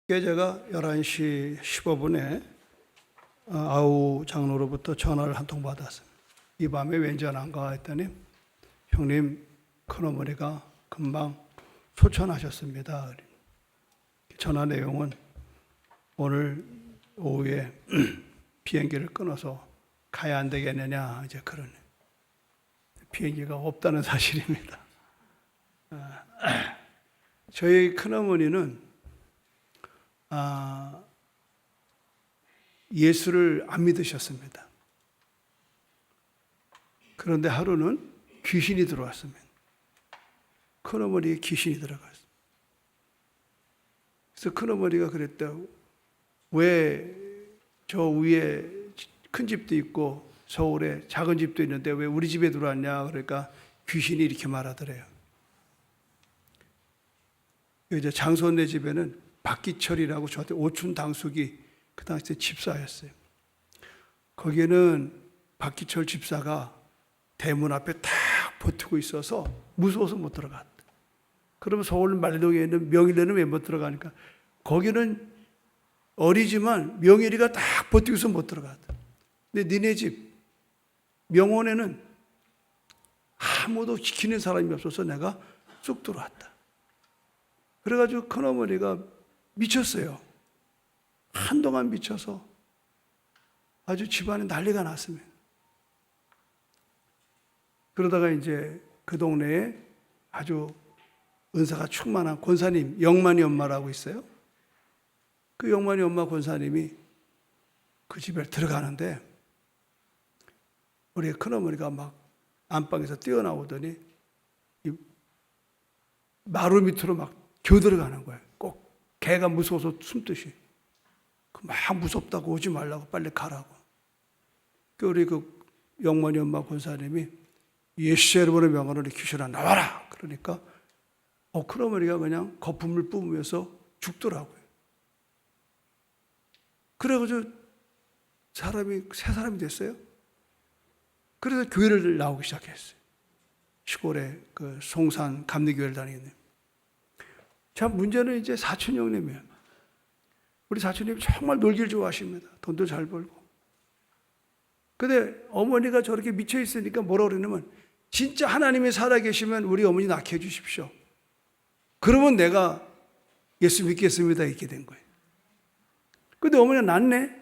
제가 11시 15분에 아우 장로로부터 전화를 한 통 받았습니다. 이 밤에 웬 전화인가 했더니 형님 큰어머니가 금방 소천하셨습니다. 전화 내용은 오늘 오후에 비행기를 끊어서 가야 안 되겠느냐 이제 그런 비행기가 없다는 사실입니다. 저희 큰어머니는 예수를 안 믿으셨습니다. 그런데 하루는 귀신이 들어왔습니다. 큰어머니에 귀신이 들어갔어요. 그래서 큰어머니가 그랬다고, 왜 저 위에 큰 집도 있고 서울에 작은 집도 있는데 왜 우리 집에 들어왔냐. 그러니까 귀신이 이렇게 말하더래요. 이제 장손네 집에는 박기철이라고 저한테 오춘 당숙이 그 당시에 집사였어요. 거기에는 박기철 집사가 대문 앞에 딱 버티고 있어서 무서워서 못 들어갔다. 그러면 서울 말동에 있는 명일에는 왜 못 들어가니까 거기는 어리지만 명일이가 딱 버티고 있어서 못 들어갔다. 근데 니네 집 명원에는 아무도 지키는 사람이 없어서 내가 쑥 들어왔다. 그래가지고 큰어머니가 미쳤어요. 한동안 미쳐서 아주 집안에 난리가 났습니다. 그러다가 이제 그 동네에 아주 은사가 충만한 권사님, 영만이 엄마라고 있어요. 그 영만이 엄마 권사님이 그 집에 들어가는데 우리 큰어머니가 막 안방에서 뛰어나오더니 이 마루 밑으로 막 겨들어가는 거예요. 꼭 개가 무서워서 숨듯이. 막 무섭다고 오지 말라고 빨리 가라고. 우리 그 영만이 엄마 권사님이 예수 여러분의 명으로 귀신아 나와라. 그러니까 큰어머니가 그냥 거품을 뿜으면서 죽더라고요. 그래가지고 새 사람이 됐어요. 그래서 교회를 나오기 시작했어요. 시골에 그 송산 감리교회를 다니는데. 자, 문제는 이제 사촌 형님이에요. 우리 사촌님이 정말 놀기를 좋아하십니다. 돈도 잘 벌고. 근데 어머니가 저렇게 미쳐 있으니까 뭐라 그러냐면 진짜 하나님이 살아계시면 우리 어머니 낳게 해주십시오. 그러면 내가 예수 믿겠습니다. 이렇게 된 거예요. 근데 어머니가 낳네.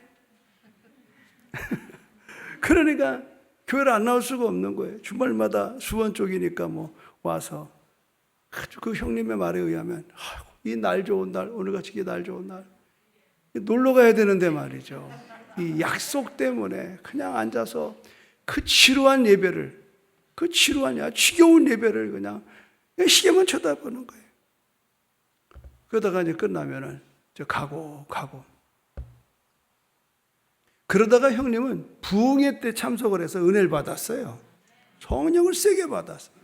그러니까 교회를 안 나올 수가 없는 거예요. 주말마다 수원 쪽이니까 뭐 와서 아주 그 형님의 말에 의하면 이 날 좋은 날, 오늘같이 이게 날 좋은 날 놀러 가야 되는데 말이죠. 이 약속 때문에 그냥 앉아서 그 지루한 예배를, 그 지루한 지겨운 예배를 그냥 시계만 쳐다보는 거예요. 그러다가 이제 끝나면은 가고. 그러다가 형님은 부흥회 때 참석을 해서 은혜를 받았어요. 성령을 세게 받았어요.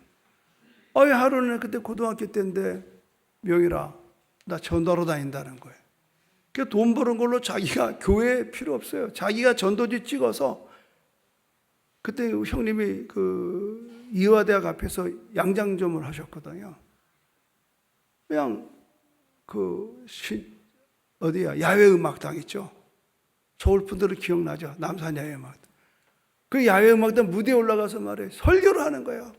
하루는 그때 고등학교 때인데 명일아, 나 전도하러 다닌다는 거예요. 그 돈 버는 걸로 자기가 교회 필요 없어요. 자기가 전도지 찍어서 그때 형님이 그 이화대학 앞에서 양장점을 하셨거든요. 그냥 어디야 야외음악당 있죠. 서울 분들은 기억나죠. 남산 야외음악당. 그 야외음악당 무대에 올라가서 말해 설교를 하는 거예요.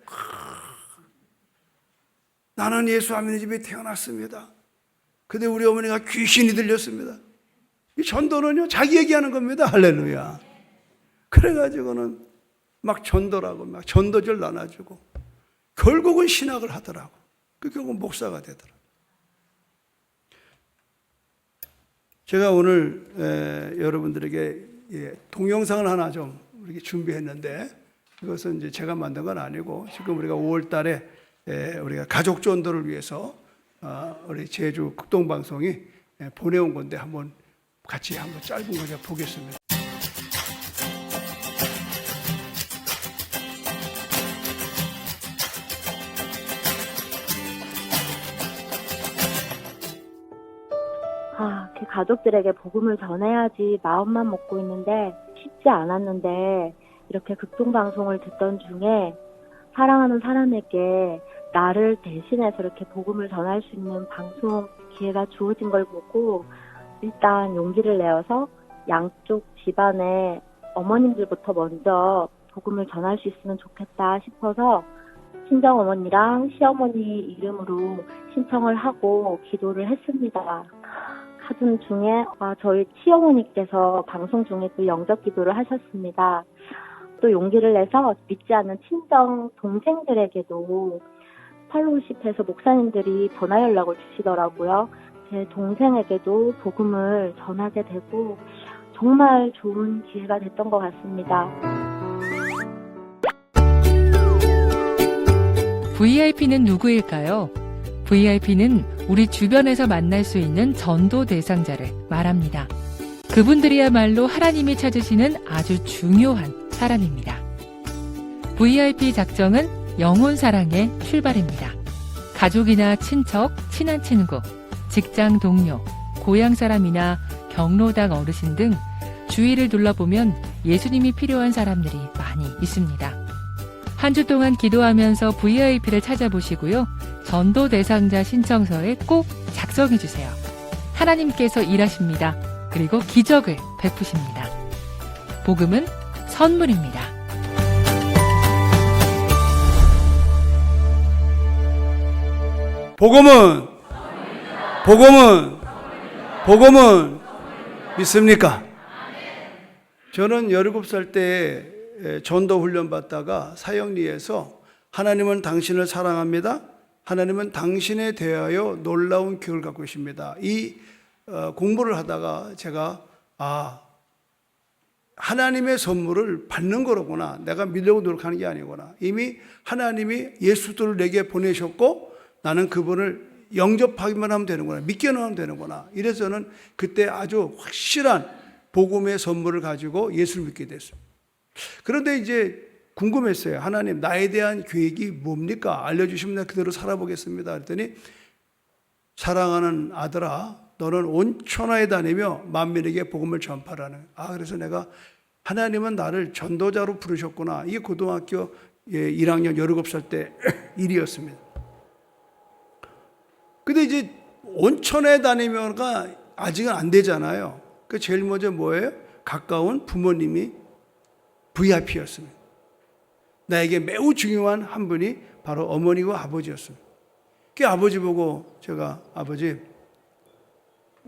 나는 예수 안 믿는 집에 태어났습니다. 근데 우리 어머니가 귀신이 들렸습니다. 이 전도는요 자기 얘기하는 겁니다. 할렐루야. 그래가지고는 막 전도라고 막 전도절 나눠주고 결국은 신학을 하더라고. 결국은 목사가 되더라고. 제가 오늘 여러분들에게 동영상을 하나 좀 이렇게 준비했는데 이것은 이제 제가 만든 건 아니고 지금 우리가 5월 달에 우리가 가족 전도를 위해서 우리 제주 극동방송이 보내온 건데 같이 한번 짧은 거 제가 보겠습니다. 가족들에게 복음을 전해야지 마음만 먹고 있는데 쉽지 않았는데 이렇게 극동방송을 듣던 중에 사랑하는 사람에게 나를 대신해서 이렇게 복음을 전할 수 있는 방송 기회가 주어진 걸 보고 일단 용기를 내어서 양쪽 집안의 어머님들부터 먼저 복음을 전할 수 있으면 좋겠다 싶어서 친정어머니랑 시어머니 이름으로 신청을 하고 기도를 했습니다. 하던 중에 저희 시어머니께서 방송 중에 또 영접 기도를 하셨습니다. 또 용기를 내서 믿지 않는 친정 동생들에게도 팔로우십해서 목사님들이 전화 연락을 주시더라고요. 제 동생에게도 복음을 전하게 되고 정말 좋은 기회가 됐던 것 같습니다. VIP는 누구일까요? VIP는 우리 주변에서 만날 수 있는 전도 대상자를 말합니다. 그분들이야말로 하나님이 찾으시는 아주 중요한 사람입니다. VIP 작정은 영혼 사랑의 출발입니다. 가족이나 친척, 친한 친구, 직장 동료, 고향 사람이나 경로당 어르신 등 주위를 둘러보면 예수님이 필요한 사람들이 많이 있습니다. 한 주 동안 기도하면서 VIP를 찾아보시고요. 전도 대상자 신청서에 꼭 작성해 주세요. 하나님께서 일하십니다. 그리고 기적을 베푸십니다. 복음은 선물입니다. 복음은 믿습니까? 저는 17살 때 전도 훈련 받다가 사형리에서 하나님은 당신을 사랑합니다. 하나님은 당신에 대하여 놀라운 계획을 갖고 계십니다. 이 공부를 하다가 제가 하나님의 선물을 받는 거로구나. 내가 믿으려고 노력하는 게 아니구나. 이미 하나님이 예수들을 내게 보내셨고 나는 그분을 영접하기만 하면 되는구나. 믿기만 하면 되는구나. 이래서 저는 그때 아주 확실한 복음의 선물을 가지고 예수를 믿게 됐어요. 그런데 이제 궁금했어요. 하나님, 나에 대한 계획이 뭡니까? 알려주시면 내가 그대로 살아보겠습니다. 그랬더니 사랑하는 아들아, 너는 온 천하에 다니며 만민에게 복음을 전파라는. 그래서 내가 하나님은 나를 전도자로 부르셨구나. 이게 고등학교 1학년 17살 때 일이었습니다. 근데 이제 온 천하에 다니면가 아직은 안 되잖아요. 그 제일 먼저 뭐예요? 가까운 부모님이 VIP였습니다. 나에게 매우 중요한 한 분이 바로 어머니와 아버지였습니다. 그 아버지 보고 제가 아버지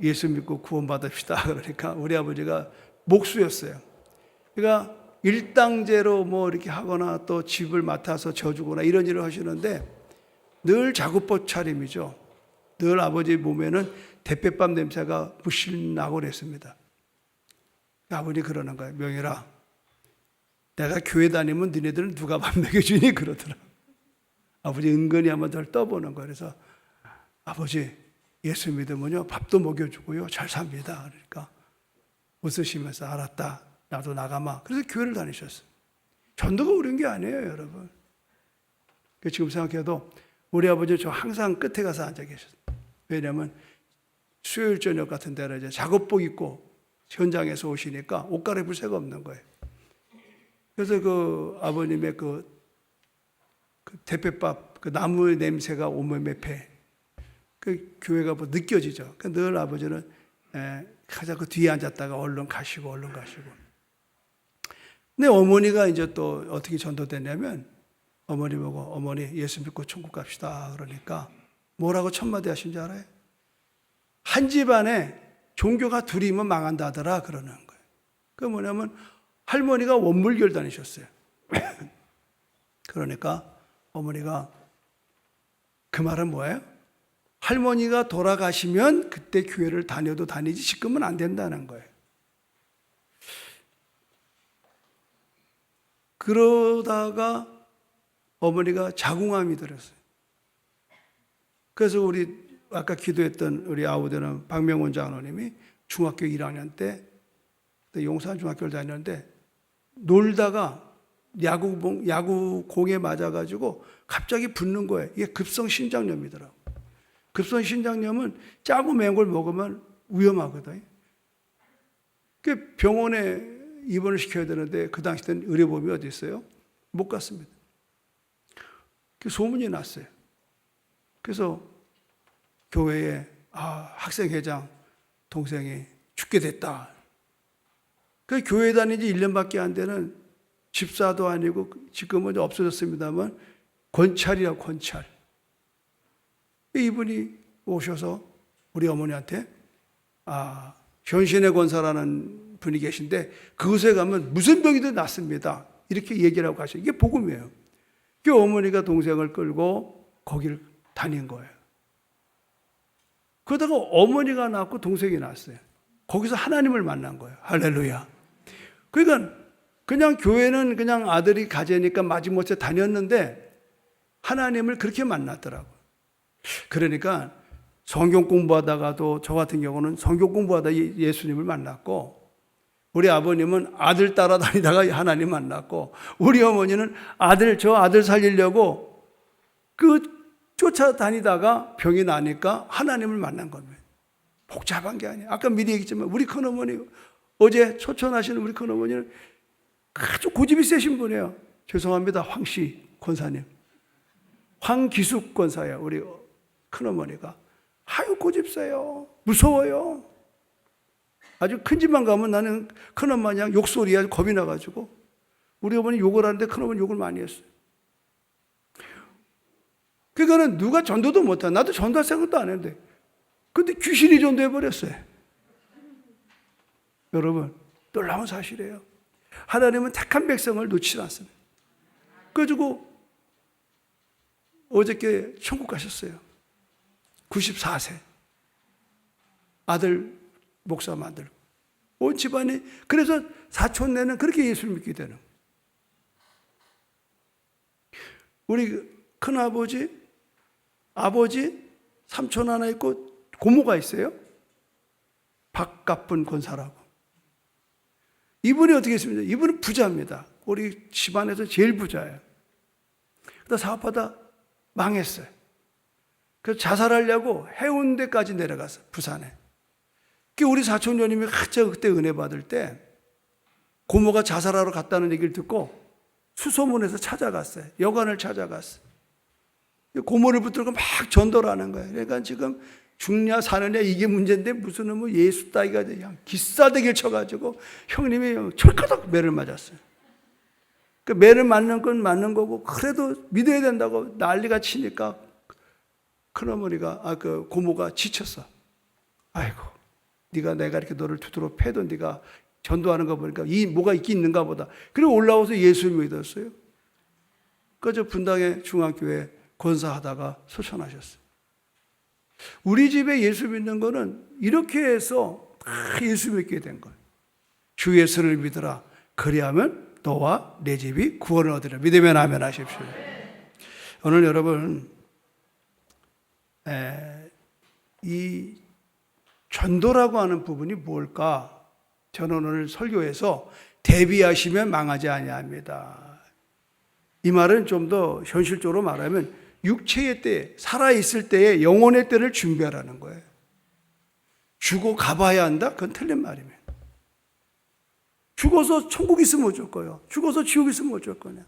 예수 믿고 구원받읍시다. 그러니까 우리 아버지가 목수였어요. 그러니까 일당제로 뭐 이렇게 하거나 또 집을 맡아서 져주거나 이런 일을 하시는데 늘 작업복 차림이죠. 늘 아버지 몸에는 대패밥 냄새가 무실 나고 그랬습니다. 아버지 그러는 거예요. 명일아, 내가 교회 다니면 너네들은 누가 밥 먹여주니? 그러더라. 아버지 은근히 한번 덜 떠보는 거예요. 그래서 아버지 예수 믿으면요 밥도 먹여주고요 잘 삽니다. 그러니까 웃으시면서 알았다. 나도 나가마. 그래서 교회를 다니셨어요. 전도가 어려운 게 아니에요, 여러분. 지금 생각해도 우리 아버지 저 항상 끝에 가서 앉아 계셨어요. 왜냐하면 수요일 저녁 같은 데는 이제 작업복 입고 현장에서 오시니까 옷 갈아입을 새가 없는 거예요. 그래서 그 아버님의 그 대패밥, 그 나무의 냄새가 온몸에 배. 그 교회가 뭐 느껴지죠. 늘 아버지는 가장 그 뒤에 앉았다가 얼른 가시고. 근데 어머니가 이제 또 어떻게 전도됐냐면 어머니 보고 어머니 예수 믿고 천국 갑시다. 그러니까 뭐라고 첫마디 하신지 알아요? 한 집안에 종교가 둘이면 망한다더라 그러는 거예요. 그 뭐냐면 할머니가 원불교를 다니셨어요. 그러니까 어머니가 그 말은 뭐예요? 할머니가 돌아가시면 그때 교회를 다녀도 다니지 지금은 안 된다는 거예요. 그러다가 어머니가 자궁암이 들었어요. 그래서 우리 아까 기도했던 우리 아우들은 박명원 장로님이 중학교 1학년 때 용산 중학교를 다녔는데 놀다가 야구공에 맞아가지고 갑자기 붓는 거예요. 이게 급성신장염이더라고. 급성신장염은 짜고 매운 걸 먹으면 위험하거든. 그 병원에 입원을 시켜야 되는데 그 당시 때는 의료보험이 어디 있어요? 못 갔습니다. 그 소문이 났어요. 그래서 교회에 학생회장 동생이 죽게 됐다. 그 교회 다닌 지 1년밖에 안 되는 집사도 아니고 지금은 없어졌습니다만 권찰이라고 권찰. 이분이 오셔서 우리 어머니한테 현신의 권사라는 분이 계신데 그곳에 가면 무슨 병이든 낫습니다. 이렇게 얘기를 하고 가셔요. 이게 복음이에요. 그 어머니가 동생을 끌고 거기를 다닌 거예요. 그러다가 어머니가 낳고 동생이 낳았어요. 거기서 하나님을 만난 거예요. 할렐루야. 그러니까 그냥 교회는 그냥 아들이 가재니까 마지못해 다녔는데 하나님을 그렇게 만났더라고요. 그러니까 성경 공부하다가도 저 같은 경우는 성경 공부하다 예수님을 만났고 우리 아버님은 아들 따라다니다가 하나님 만났고 우리 어머니는 저 아들 살리려고 쫓아다니다가 병이 나니까 하나님을 만난 겁니다. 복잡한 게 아니에요. 아까 미리 얘기했지만 우리 큰어머니 어제 초천하시는 우리 큰어머니는 아주 고집이 세신 분이에요. 죄송합니다. 황씨 권사님. 황기숙 권사예요. 우리 큰어머니가. 아유 고집 세요. 무서워요. 아주 큰 집만 가면 나는 큰엄마냥 욕소리에 겁이 나가지고 우리 어머니 욕을 하는데 큰어머니 욕을 많이 했어요. 그러니까 누가 전도도 못해. 나도 전도할 생각도 안 했는데 근데 귀신이 전도해버렸어요. 여러분 놀라운 사실이에요. 하나님은 택한 백성을 놓치지 않습니다. 그래가지고 어저께 천국 가셨어요. 94세 아들 목사 만들고 온 집안이 그래서 사촌내는 그렇게 예수를 믿게 되는 우리 큰아버지 아버지 삼촌 하나 있고 고모가 있어요. 박가쁜 권사라고. 이분이 어떻게 했습니까? 이분은 부자입니다. 우리 집안에서 제일 부자예요. 그러다 사업하다 망했어요. 그래서 자살하려고 해운대까지 내려갔어요. 부산에. 우리 사촌녀님이 가장 그때 은혜 받을 때 고모가 자살하러 갔다는 얘기를 듣고 수소문에서 찾아갔어요. 여관을 찾아갔어요. 고모를 붙들고 막 전도를 하는 거예요. 그러니까 지금 죽냐 사느냐 이게 문제인데 무슨 뭐 예수 따위가 그냥 기싸대기를 쳐가지고 형님이 철가닥 매를 맞았어요. 그 매를 맞는 건 맞는 거고 그래도 믿어야 된다고 난리가 치니까 큰어머니가 그 고모가 지쳤어. 아이고 네가 내가 이렇게 너를 두드러 패도 네가 전도하는 거 보니까 이 뭐가 있는가 보다. 그리고 올라와서 예수 믿었어요. 그저 분당의 중앙교회 권사하다가 소천하셨어요. 우리 집에 예수 믿는 거는 이렇게 해서 다 예수 믿게 된 거예요. 주 예수를 믿으라. 그리하면 너와 내 집이 구원을 얻으리라. 믿으면 아멘 하십시오. 오늘 여러분 이 전도라고 하는 부분이 뭘까? 저는 오늘 설교에서 대비하시면 망하지 아니합니다. 이 말은 좀 더 현실적으로 말하면 육체의 때, 살아있을 때의 영혼의 때를 준비하라는 거예요. 죽어 가봐야 한다? 그건 틀린 말입니다. 죽어서 천국 있으면 어쩔 거예요? 죽어서 지옥 있으면 어쩔 거냐?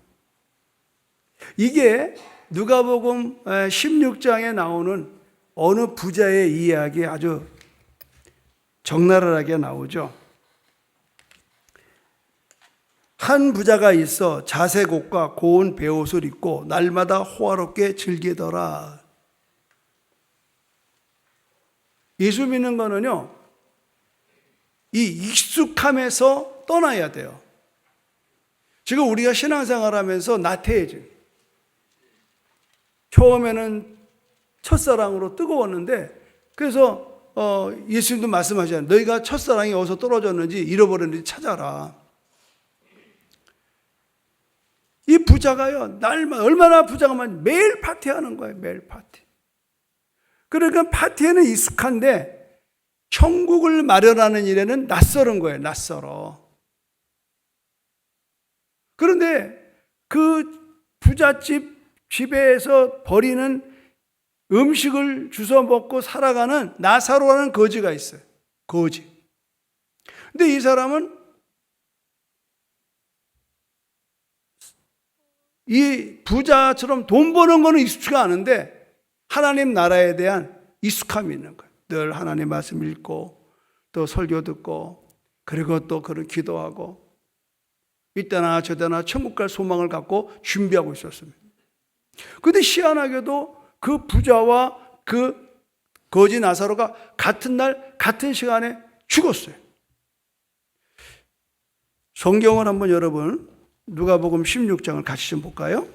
이게 누가복음 16장에 나오는 어느 부자의 이야기 아주 적나라하게 나오죠. 한 부자가 있어 자색 옷과 고운 베옷을 입고 날마다 호화롭게 즐기더라. 예수 믿는 거는요, 이 익숙함에서 떠나야 돼요. 지금 우리가 신앙생활 하면서 나태해져. 처음에는 첫사랑으로 뜨거웠는데, 그래서 예수님도 말씀하셨잖아요. 너희가 첫사랑이 어디서 떨어졌는지 잃어버렸는지 찾아라. 이 부자가요, 얼마나 부자가면 매일 파티하는 거예요, 매일 파티. 그러니까 파티에는 익숙한데, 천국을 마련하는 일에는 낯설은 거예요, 낯설어. 그런데 그 부잣집 집에서 버리는 음식을 주워 먹고 살아가는 나사로라는 거지가 있어요, 거지. 근데 이 사람은 이 부자처럼 돈 버는 거는 익숙치가 않은데 하나님 나라에 대한 익숙함이 있는 거예요. 늘 하나님 말씀 읽고 또 설교 듣고 그리고 또 그런 기도하고 이때나 저때나 천국 갈 소망을 갖고 준비하고 있었습니다. 그런데 희한하게도 그 부자와 그 거지 나사로가 같은 날 같은 시간에 죽었어요. 성경을 한번 여러분 누가복음 16장을 같이 좀 볼까요?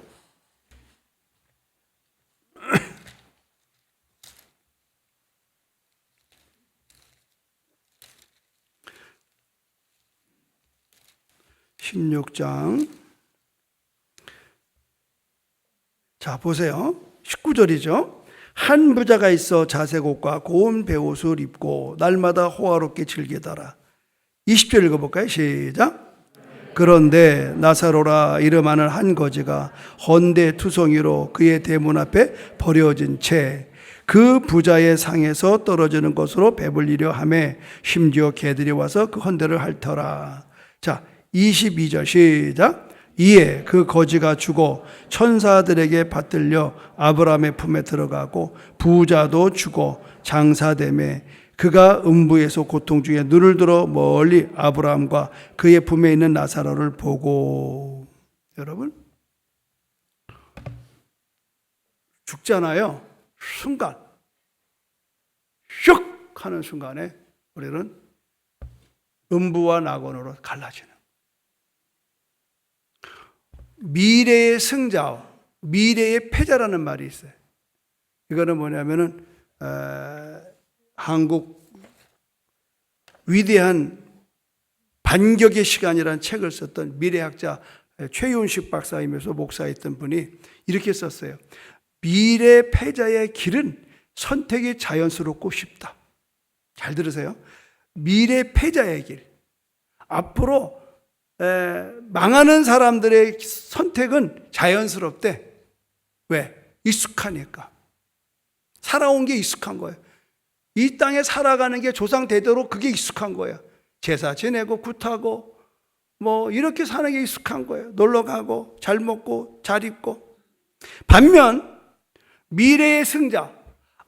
(16장) 자 보세요. 19절이죠. 한 부자가 있어 자색 옷과 고운 베옷을 입고 날마다 호화롭게 즐기더라. 20절 읽어볼까요? 시작. 그런데 나사로라 이름하는 한 거지가 헌데 투성이로 그의 대문 앞에 버려진 채 그 부자의 상에서 떨어지는 것으로 배불리려 하매 심지어 개들이 와서 그 헌데를 핥더라. 자 22절 시작. 이에 그 거지가 죽어 천사들에게 받들려 아브라함의 품에 들어가고 부자도 죽어 장사되매 그가 음부에서 고통 중에 눈을 들어 멀리 아브라함과 그의 품에 있는 나사로를 보고. 여러분 죽잖아요. 순간 슉 하는 순간에 우리는 음부와 낙원으로 갈라지는 미래의 승자, 미래의 패자라는 말이 있어요. 이거는 뭐냐면은 한국 위대한 반격의 시간이라는 책을 썼던 미래학자 최윤식 박사이면서 목사였던 분이 이렇게 썼어요. 미래 패자의 길은 선택이 자연스럽고 쉽다. 잘 들으세요. 미래 패자의 길. 앞으로 망하는 사람들의 선택은 자연스럽대. 왜? 익숙하니까. 살아온 게 익숙한 거예요. 이 땅에 살아가는 게 조상 대대로 그게 익숙한 거예요. 제사 지내고 굿하고 뭐 이렇게 사는 게 익숙한 거예요. 놀러 가고 잘 먹고 잘 입고. 반면 미래의 승자,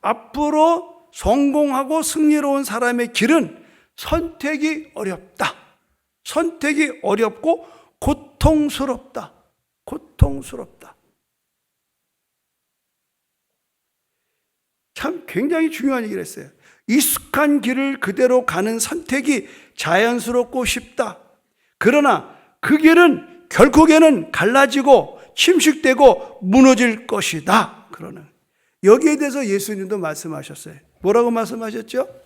앞으로 성공하고 승리로운 사람의 길은 선택이 어렵다. 선택이 어렵고 고통스럽다. 고통스럽다. 참 굉장히 중요한 얘기를 했어요. 익숙한 길을 그대로 가는 선택이 자연스럽고 쉽다. 그러나 그 길은 결국에는 갈라지고 침식되고 무너질 것이다. 그러는 여기에 대해서 예수님도 말씀하셨어요. 뭐라고 말씀하셨죠?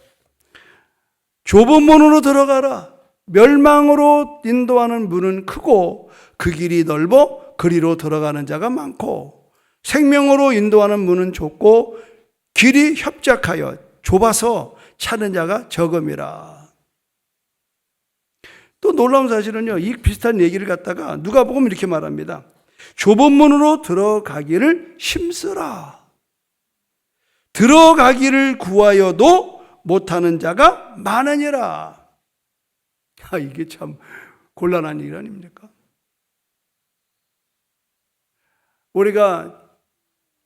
좁은 문으로 들어가라. 멸망으로 인도하는 문은 크고 그 길이 넓어 그리로 들어가는 자가 많고 생명으로 인도하는 문은 좁고 길이 협착하여 좁아서 찾는 자가 적음이라. 또 놀라운 사실은요, 이 비슷한 얘기를 갖다가 누가복음 이렇게 말합니다. 좁은 문으로 들어가기를 힘쓰라. 들어가기를 구하여도 못하는 자가 많으니라. 이게 참 곤란한 일 아닙니까? 우리가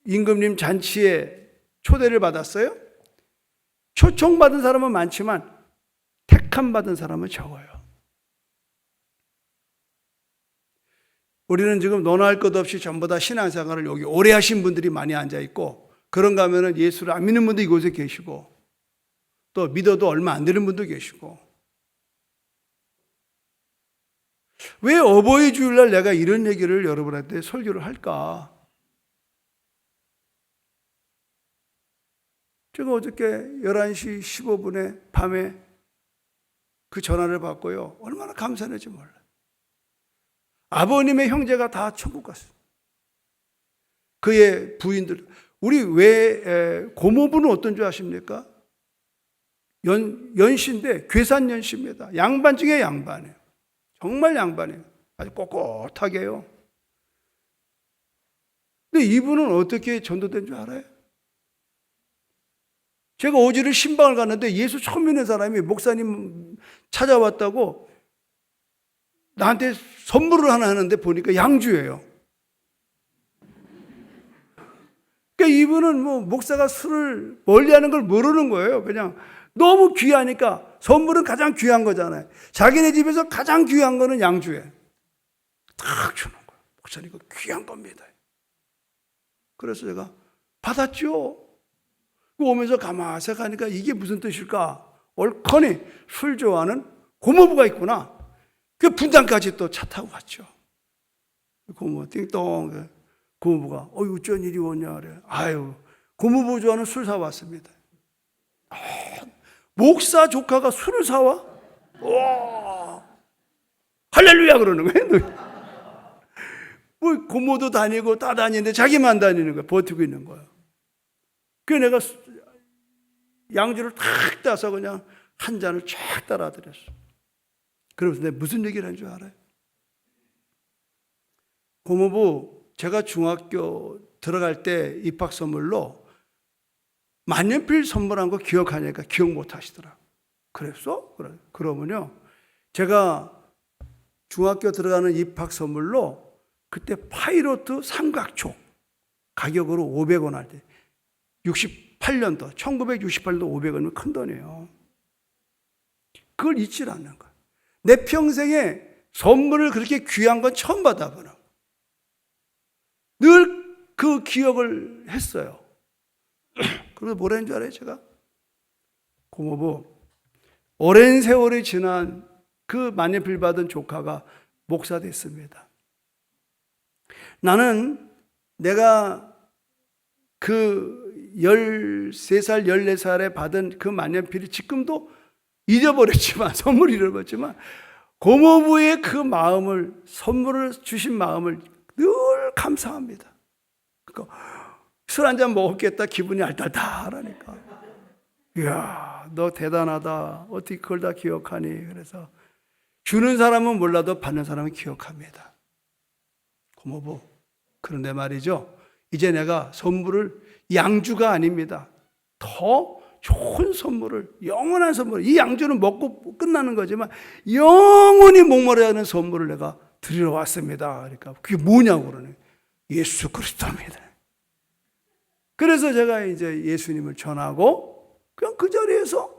임금님 잔치에 초대를 받았어요. 초청받은 사람은 많지만 택함 받은 사람은 적어요. 우리는 지금 논할 것 없이 전부 다 신앙생활을 여기 오래 하신 분들이 많이 앉아있고, 그런가 하면 예수를 안 믿는 분도 이곳에 계시고, 또 믿어도 얼마 안 되는 분도 계시고. 왜 어버이 주일날 내가 이런 얘기를 여러분한테 설교를 할까? 제가 어저께 11시 15분에 밤에 그 전화를 받고요. 얼마나 감사했는지 몰라요. 아버님의 형제가 다 천국 갔어요. 그의 부인들. 우리 고모부는 어떤 줄 아십니까? 연시인데 괴산연시입니다. 양반 중에 양반이에요. 정말 양반이에요. 아주 꼿꼿하게요. 근데 이분은 어떻게 전도된 줄 알아요? 제가 어제를 신방을 갔는데 예수 처음 믿는 사람이 목사님 찾아왔다고 나한테 선물을 하나 하는데 보니까 양주예요. 그러니까 이분은 뭐 목사가 술을 멀리하는 걸 모르는 거예요. 그냥 너무 귀하니까 선물은 가장 귀한 거잖아요. 자기네 집에서 가장 귀한 거는 양주에 탁 주는 거예요. 목사님 이거 귀한 겁니다. 그래서 제가 받았죠. 오면서 가만히 생각하니까 이게 무슨 뜻일까? 옳거니 술 좋아하는 고모부가 있구나. 그 분당까지 또 차 타고 갔죠. 고모 띵동 고모부가 어떤 일이 오냐 그래. 아유 고모부 좋아하는 술 사왔습니다. 목사 조카가 술을 사와? 와 할렐루야 그러는 거예요. 뭐 고모도 다니고 다 다니는데 자기만 다니는 거야. 버티고 있는 거야. 그래서 내가 양주를 탁 따서 그냥 한 잔을 쫙 따라드렸어. 그러면서 내가 무슨 얘기를 한 줄 알아요? 고모부 제가 중학교 들어갈 때 입학 선물로 만년필 선물한 거 기억하니까 기억 못 하시더라. 그랬어? 그래. 그러면요. 제가 중학교 들어가는 입학 선물로 그때 파이로트 삼각촉 가격으로 500원 할 때 68년도 1968년도 500원이면 큰 돈이에요. 그걸 잊질 않는 거야. 내 평생에 선물을 그렇게 귀한 건 처음 받아보는. 늘 그 기억을 했어요. 그래서 뭐라 했는 줄 알아요, 제가? 고모부, 오랜 세월이 지난 그 만년필 받은 조카가 목사 됐습니다. 나는 내가 그 13살, 14살에 받은 그 만년필이 지금도 잊어버렸지만, 선물 잃어버렸지만, 고모부의 그 마음을, 선물을 주신 마음을 늘 감사합니다. 그러니까 술 한잔 먹었겠다 기분이 알딸딸하니까. 이야, 너 대단하다. 어떻게 그걸 다 기억하니? 그래서 주는 사람은 몰라도 받는 사람은 기억합니다. 고모부, 그런데 말이죠. 이제 내가 선물을 양주가 아닙니다. 더 좋은 선물을, 영원한 선물, 이 양주는 먹고 끝나는 거지만 영원히 목마르지 않은 선물을 내가 드리러 왔습니다. 그러니까 그게 뭐냐고 그러네. 예수 그리스도입니다. 그래서 제가 이제 예수님을 전하고 그냥 그 자리에서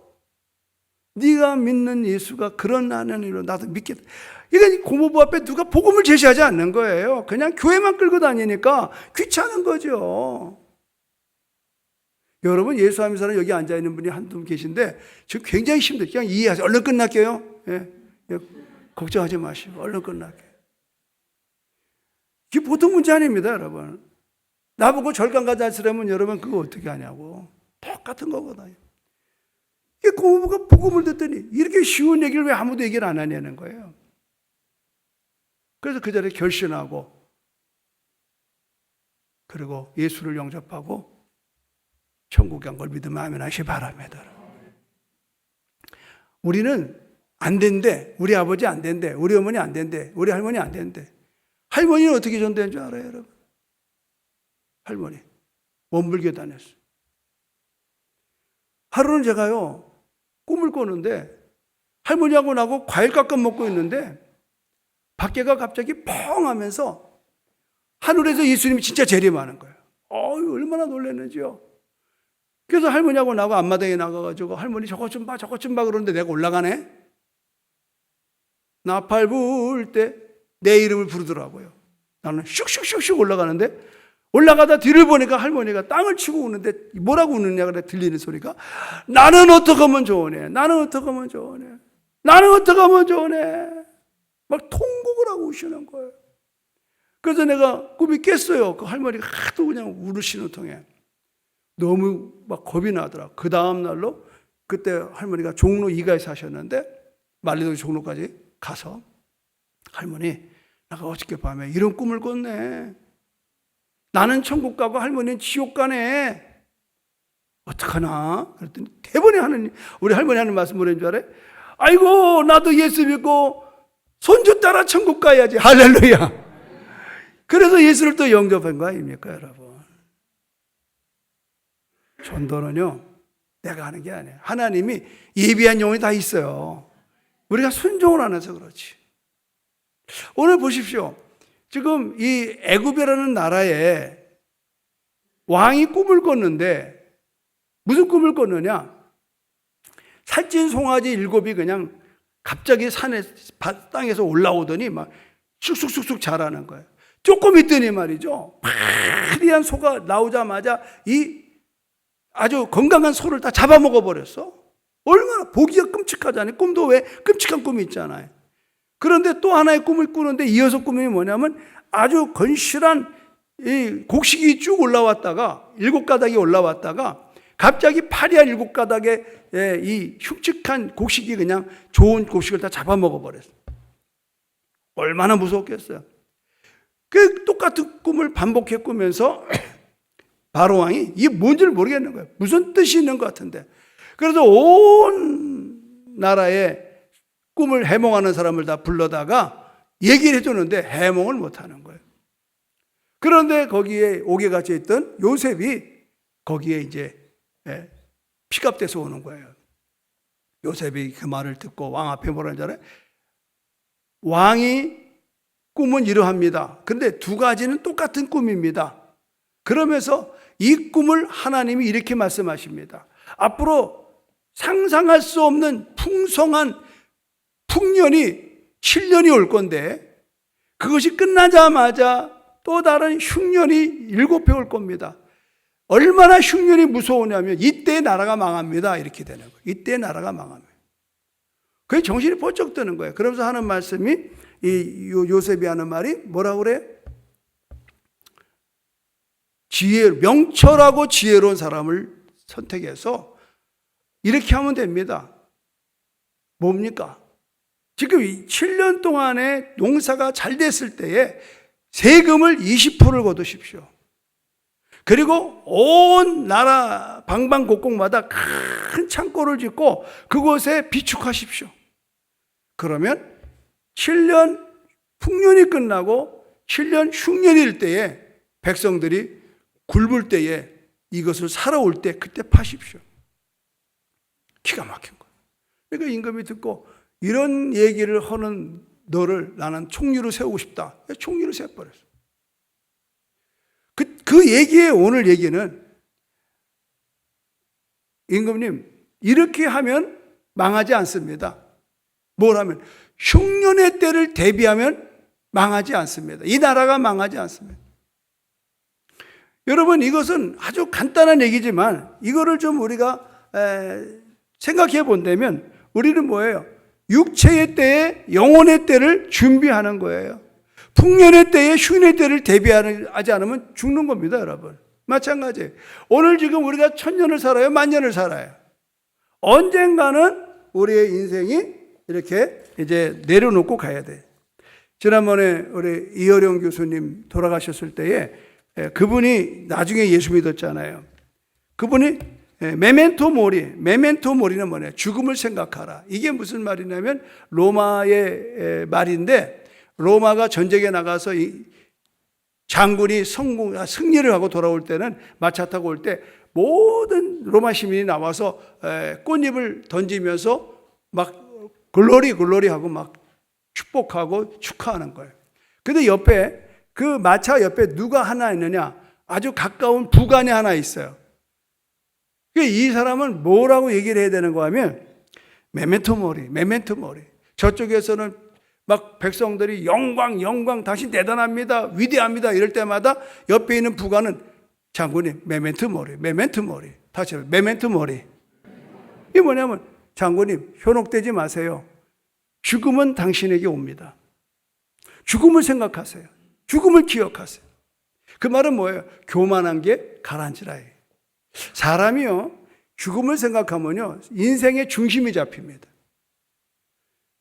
네가 믿는 예수가 그런 하나님으로 나도 믿겠다. 이건 고모부 앞에 누가 복음을 제시하지 않는 거예요. 그냥 교회만 끌고 다니니까 귀찮은 거죠. 여러분 예수하면서는 여기 앉아있는 분이 한두 분 계신데 지금 굉장히 힘들어요. 그냥 이해하세요. 얼른 끝날게요. 예. 걱정하지 마시고 얼른 끝날게요. 이게 보통 문제 아닙니다, 여러분. 나보고 절간 가자 하시라면 여러분 그거 어떻게 하냐고. 똑같은 거거든요. 이게 고모부가 복음을 듣더니 이렇게 쉬운 얘기를 왜 아무도 얘기를 안 하냐는 거예요. 그래서 그 자리에 결심하고 그리고 예수를 영접하고 천국에 간 걸 믿으면 아멘 하시기 바랍니다. 우리는 안 된대. 우리 아버지 안 된대. 우리 어머니 안 된대. 우리 할머니 안 된대. 할머니는 어떻게 전도한 줄 알아요, 여러분? 할머니 원불교 다녔어요. 하루는 제가요 꿈을 꾸는데 할머니하고 나하고 과일 깎아 먹고 있는데 밖에가 갑자기 펑 하면서 하늘에서 예수님이 진짜 재림하는 거예요. 얼마나 놀랐는지요. 그래서 할머니하고 나하고 앞마당에 나가가지고 할머니 저것 좀 봐 그러는데 내가 올라가네. 나팔 불 때 내 이름을 부르더라고요. 나는 슉슉슉슉 올라가는데 올라가다 뒤를 보니까 할머니가 땅을 치고 우는데 뭐라고 우느냐 그래 들리는 소리가 나는 어떻게 하면 좋으네. 나는 어떻게 하면 좋으네. 나는 어떻게 하면 좋으네. 막 통곡을 하고 우시는 거예요. 그래서 내가 꿈이 깼어요. 그 할머니가 하도 그냥 울으시는 통에 너무 막 겁이 나더라. 그 다음 날로 그때 할머니가 종로 2가에 사셨는데 말리도 종로까지 가서 할머니 내가 어저께 밤에 이런 꿈을 꿨네. 나는 천국 가고 할머니는 지옥 가네. 어떡하나? 그랬더니 대번에 하는 우리 할머니 하는 말씀 뭐라는 줄 알아요? 아이고 나도 예수 믿고 손주 따라 천국 가야지. 할렐루야. 그래서 예수를 또 영접한 거 아닙니까 여러분? 전도는요 내가 하는 게 아니에요. 하나님이 예비한 영혼이 다 있어요. 우리가 순종을 안 해서 그렇지. 오늘 보십시오. 지금 이 애굽이라는 나라에 왕이 꿈을 꿨는데 무슨 꿈을 꿨느냐? 살찐 송아지 7이 그냥 갑자기 땅에서 올라오더니 막 쑥쑥쑥쑥 자라는 거예요. 조금 있더니 말이죠, 파리한 소가 나오자마자 이 아주 건강한 소를 다 잡아먹어 버렸어. 얼마나 보기가 끔찍하잖아요. 꿈도 왜 끔찍한 꿈이 있잖아요. 그런데 또 하나의 꿈을 꾸는데 이어서 꿈이 뭐냐면 아주 건실한 이 곡식이 쭉 올라왔다가 7가닥이 올라왔다가 갑자기 파리한 7가닥의 이 흉측한 곡식이 그냥 좋은 곡식을 다 잡아먹어 버렸어. 얼마나 무서웠겠어요. 그 똑같은 꿈을 반복해 꾸면서 바로 왕이 이게 뭔지를 모르겠는 거예요. 무슨 뜻이 있는 것 같은데. 그래서 온 나라에 꿈을 해몽하는 사람을 다 불러다가 얘기를 해주는데 해몽을 못하는 거예요. 그런데 거기에 옥에 갇혀 있던 요셉이 거기에 이제 픽업돼서 오는 거예요. 요셉이 그 말을 듣고 왕 앞에 뭐라는 줄 알아요? 왕이 꿈은 이러합니다. 그런데 두 가지는 똑같은 꿈입니다. 그러면서 이 꿈을 하나님이 이렇게 말씀하십니다. 앞으로 상상할 수 없는 풍성한 풍년이 7년이 올 건데 그것이 끝나자마자 또 다른 흉년이 7배 올 겁니다. 얼마나 흉년이 무서우냐면 이때 나라가 망합니다. 이렇게 되는 거예요. 이때 나라가 망합니다. 그게 정신이 번쩍 드는 거예요. 그러면서 하는 말씀이 이 요셉이 하는 말이 뭐라고 그래? 명철하고 지혜로운 사람을 선택해서 이렇게 하면 됩니다. 뭡니까? 지금 7년 동안에 농사가 잘 됐을 때에 세금을 20%를 거두십시오. 그리고 온 나라 방방곡곡마다 큰 창고를 짓고 그곳에 비축하십시오. 그러면 7년 풍년이 끝나고 7년 흉년일 때에 백성들이 굶을 때에 이것을 사러 올 때 그때 파십시오. 기가 막힌 거예요. 그러니까 임금이 듣고 이런 얘기를 하는 너를 나는 총리로 세우고 싶다. 총리로 세워버렸어. 그 얘기의 오늘 얘기는 임금님 이렇게 하면 망하지 않습니다. 뭘 하면? 흉년의 때를 대비하면 망하지 않습니다. 이 나라가 망하지 않습니다. 여러분 이것은 아주 간단한 얘기지만 이거를 좀 우리가 생각해 본다면 우리는 뭐예요? 육체의 때에 영혼의 때를 준비하는 거예요. 풍년의 때에 흉년의 때를 대비하지 않으면 죽는 겁니다, 여러분. 마찬가지. 오늘 지금 우리가 1000년을 살아요, 10,000년을 살아요. 언젠가는 우리의 인생이 이렇게 이제 내려놓고 가야 돼. 지난번에 우리 이어령 교수님 돌아가셨을 때에 그분이 나중에 예수 믿었잖아요. 그분이 메멘토 모리는 뭐냐? 죽음을 생각하라. 이게 무슨 말이냐면 로마의 말인데 로마가 전쟁에 나가서 이 장군이 승리를 하고 돌아올 때는 마차 타고 올 때 모든 로마 시민이 나와서 꽃잎을 던지면서 막 글로리 하고 막 축복하고 축하하는 거예요. 근데 옆에 그 마차 옆에 누가 하나 있느냐? 아주 가까운 부관이 하나 있어요. 이 사람은 뭐라고 얘기를 해야 되는 거 하면 메멘토 모리. 저쪽에서는 막 백성들이 영광 당신 대단합니다, 위대합니다 이럴 때마다 옆에 있는 부관은 장군님 메멘토 모리. 다시 한번 메멘토 모리. 이게 뭐냐면 장군님 현혹되지 마세요. 죽음은 당신에게 옵니다. 죽음을 생각하세요. 죽음을 기억하세요. 그 말은 뭐예요? 교만한 게 가라앉으라예요. 사람이요 죽음을 생각하면요 인생의 중심이 잡힙니다.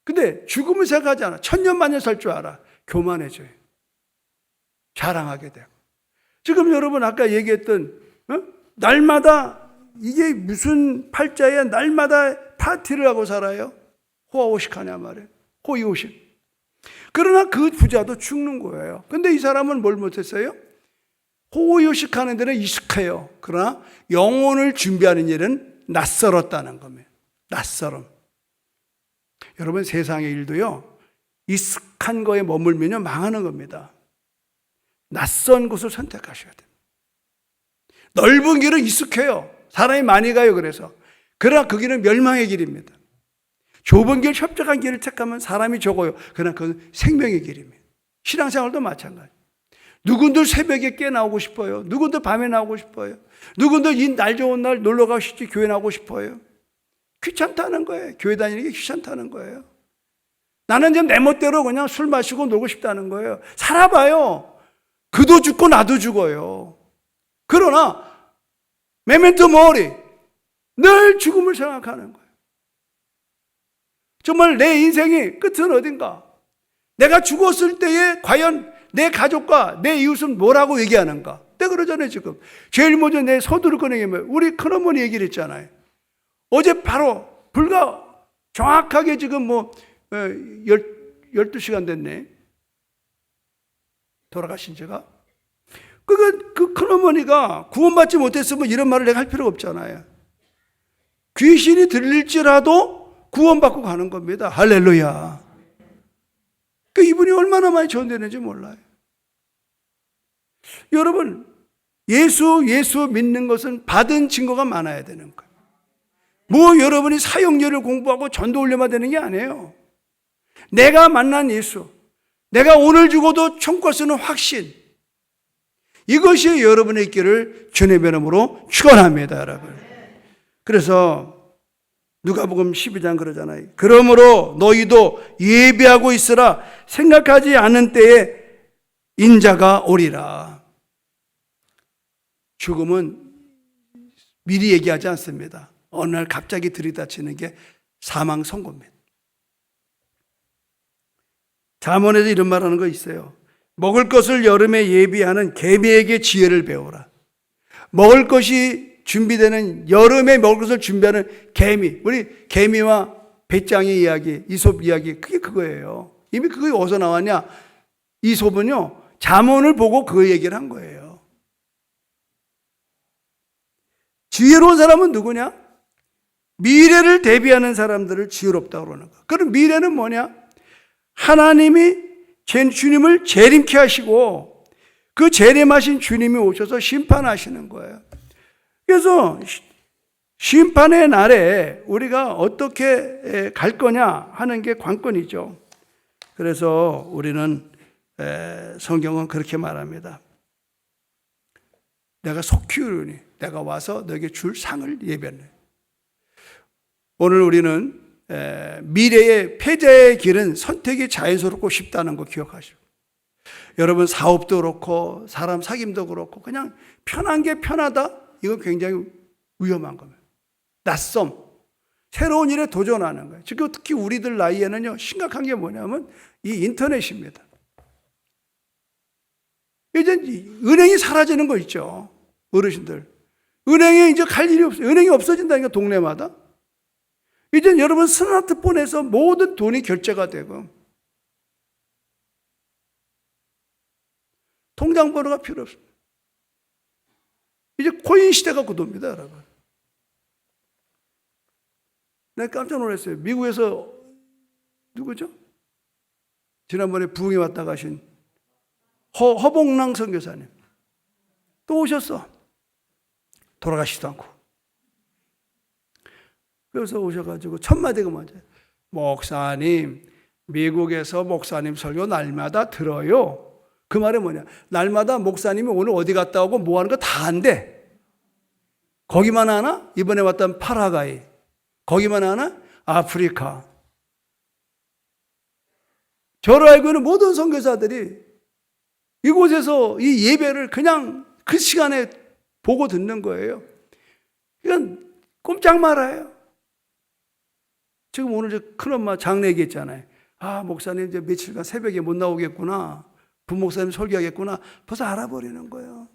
근데 죽음을 생각하지 않아. 1000년 만년 살 줄 알아. 교만해져요. 자랑하게 되고. 지금 여러분 아까 얘기했던 날마다 이게 무슨 팔자에 날마다 파티를 하고 살아요? 호화호식하냐 말이에요. 호의호식. 그러나 그 부자도 죽는 거예요. 근데 이 사람은 뭘 못했어요? 호의호식하는 데는 익숙해요. 그러나 영혼을 준비하는 일은 낯설었다는 겁니다. 낯설음. 여러분 세상의 일도요 익숙한 거에 머물면요 망하는 겁니다. 낯선 곳을 선택하셔야 돼요. 넓은 길은 익숙해요. 사람이 많이 가요. 그래서 그러나 그 길은 멸망의 길입니다. 좁은 길, 협착한 길을 택하면 사람이 적어요. 그러나 그건 생명의 길입니다. 신앙생활도 마찬가지. 누군들 새벽에 깨 나오고 싶어요. 누군들 밤에 나오고 싶어요. 누군들 이 날 좋은 날 놀러 가고 싶지 교회 나오고 싶어요. 귀찮다는 거예요. 교회 다니는 게 귀찮다는 거예요. 나는 지금 내 멋대로 그냥 술 마시고 놀고 싶다는 거예요. 살아봐요. 그도 죽고 나도 죽어요. 그러나 메멘토 모리, 늘 죽음을 생각하는 거예요. 정말 내 인생의 끝은 어딘가? 내가 죽었을 때에 과연 내 가족과 내 이웃은 뭐라고 얘기하는가? 내가 그러잖아요, 지금. 제일 먼저 내 서두를 꺼내면 우리 큰어머니 얘기를 했잖아요. 어제 바로 불과 정확하게 지금 12시간 됐네. 돌아가신 지가. 그 큰어머니가 구원받지 못했으면 이런 말을 내가 할 필요가 없잖아요. 귀신이 들릴지라도 구원받고 가는 겁니다. 할렐루야. 그 이분이 얼마나 많이 전되는지 몰라요. 여러분, 예수 믿는 것은 받은 증거가 많아야 되는 거예요. 뭐 여러분이 사역률을 공부하고 전도 올려만 되는 게 아니에요. 내가 만난 예수, 내가 오늘 죽어도 천국 갈 수 있는 확신, 이것이 여러분의 있기를 주님의 이름으로 축원합니다, 여러분. 그래서 누가복음 12장 그러잖아요. 그러므로 너희도 예비하고 있으라. 생각하지 않은 때에 인자가 오리라. 죽음은 미리 얘기하지 않습니다. 어느 날 갑자기 들이닥치는 게 사망 선고입니다. 잠언에서 이런 말하는 거 있어요. 먹을 것을 여름에 예비하는 개미에게 지혜를 배워라. 먹을 것이 준비되는, 여름에 먹을 것을 준비하는 개미, 우리 개미와 배짱의 이야기, 이솝 이야기, 그게 그거예요. 이미 그게 어디서 나왔냐? 이솝은요, 잠언을 보고 그 얘기를 한 거예요. 지혜로운 사람은 누구냐? 미래를 대비하는 사람들을 지혜롭다고 그러는 거예요. 그럼 미래는 뭐냐? 하나님이 주님을 재림케 하시고 그 재림하신 주님이 오셔서 심판하시는 거예요. 그래서 심판의 날에 우리가 어떻게 갈 거냐 하는 게 관건이죠. 그래서 우리는 성경은 그렇게 말합니다. 내가 속히 오리니 내가 와서 너에게 줄 상을 예비하네. 오늘 우리는 미래의 패자의 길은 선택이 자연스럽고 쉽다는 거 기억하시고, 여러분 사업도 그렇고 사람 사귐도 그렇고 그냥 편한 게 편하다? 이건 굉장히 위험한 겁니다. 낯섦, 새로운 일에 도전하는 거예요. 지금 특히 우리들 나이에는요, 심각한 게 뭐냐면 이 인터넷입니다. 이제 은행이 사라지는 거 있죠. 어르신들. 은행에 이제 갈 일이 없어요. 은행이 없어진다니까, 동네마다. 이제 여러분 스마트폰에서 모든 돈이 결제가 되고 통장 번호가 필요 없습니다. 이제 코인 시대가 곧옵니다, 여러분. 내가 깜짝 놀랐어요. 미국에서 누구죠? 지난번에 부흥에 왔다 가신 허봉랑 선교사님 또 오셨어. 돌아가시지도 않고. 그래서 오셔가지고 첫 마디가 뭐죠? 목사님, 미국에서 목사님 설교 날마다 들어요. 그 말이 뭐냐? 날마다 목사님이 오늘 어디 갔다 오고 뭐 하는 거 다 한대. 거기만 하나? 이번에 왔던 파라과이. 거기만 하나? 아프리카. 저를 알고 있는 모든 선교사들이 이곳에서 이 예배를 그냥 그 시간에 보고 듣는 거예요. 이건 꼼짝 말아요. 지금 오늘 큰엄마 장례 얘기했잖아요. 아, 목사님 이제 며칠간 새벽에 못 나오겠구나. 부목사님 설교하겠구나. 벌써 알아버리는 거예요.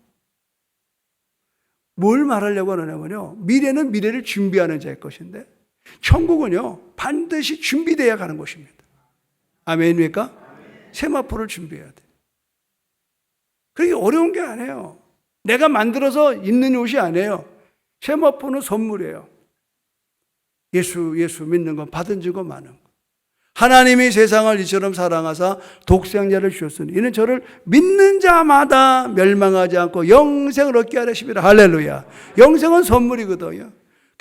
뭘 말하려고 하느냐면요, 미래는 미래를 준비하는 자의 것인데 천국은요 반드시 준비되어야 가는 것입니다. 아멘입니까? 세마포를 준비해야 돼. 그게 어려운 게 아니에요. 내가 만들어서 입는 옷이 아니에요. 세마포는 선물이에요. 예수 믿는 건 받은 증거 많은 거. 하나님이 세상을 이처럼 사랑하사 독생자를 주셨으니 이는 저를 믿는 자마다 멸망하지 않고 영생을 얻게 하려 하심이라. 할렐루야. 영생은 선물이거든요.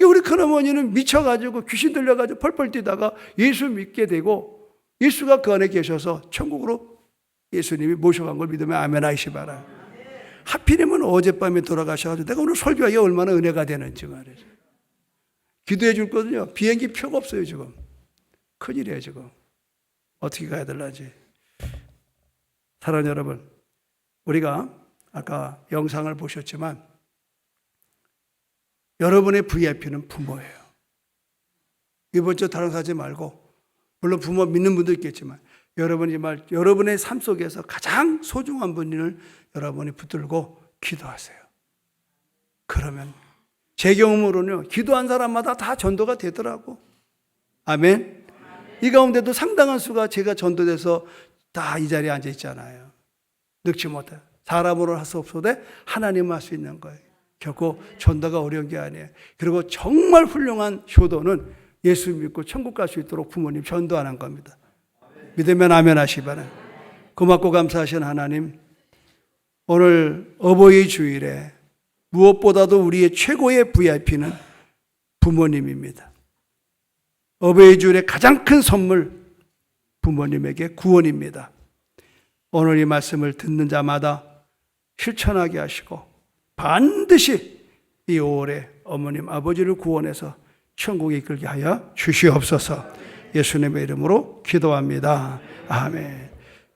우리 큰어머니는 미쳐가지고 귀신 들려가지고 펄펄 뛰다가 예수 믿게 되고 예수가 그 안에 계셔서 천국으로 예수님이 모셔간 걸 믿으면 아멘 하시기 바랍니다. 하필이면 어젯밤에 돌아가셔가지고 내가 오늘 설교하기가 얼마나 은혜가 되는지 말이죠. 기도해 줄 거든요. 비행기 표가 없어요 지금. 큰일이에요 지금. 어떻게 가야 될지. 사랑하는 여러분, 우리가 아까 영상을 보셨지만 여러분의 VIP는 부모예요. 이번 주 다른 사지 말고, 물론 부모 믿는 분도 있겠지만 여러분의 삶 속에서 가장 소중한 분을 여러분이 붙들고 기도하세요. 그러면 제 경험으로는요, 기도한 사람마다 다 전도가 되더라고. 아멘. 이 가운데도 상당한 수가 제가 전도돼서 다 이 자리에 앉아 있잖아요. 늙지 못해. 사람으로 할 수 없어도 하나님은 할 수 있는 거예요. 결코 전도가 어려운 게 아니에요. 그리고 정말 훌륭한 효도는 예수 믿고 천국 갈 수 있도록 부모님 전도하는 겁니다. 믿으면 아멘 하시기 바랍니다. 고맙고 감사하신 하나님, 오늘 어버이 주일에 무엇보다도 우리의 최고의 VIP는 부모님입니다. 어버이 주일의 가장 큰 선물, 부모님에게 구원입니다. 오늘 이 말씀을 듣는 자마다 실천하게 하시고 반드시 이 5월에 어머님 아버지를 구원해서 천국에 이끌게 하여 주시옵소서. 예수님의 이름으로 기도합니다. 아멘.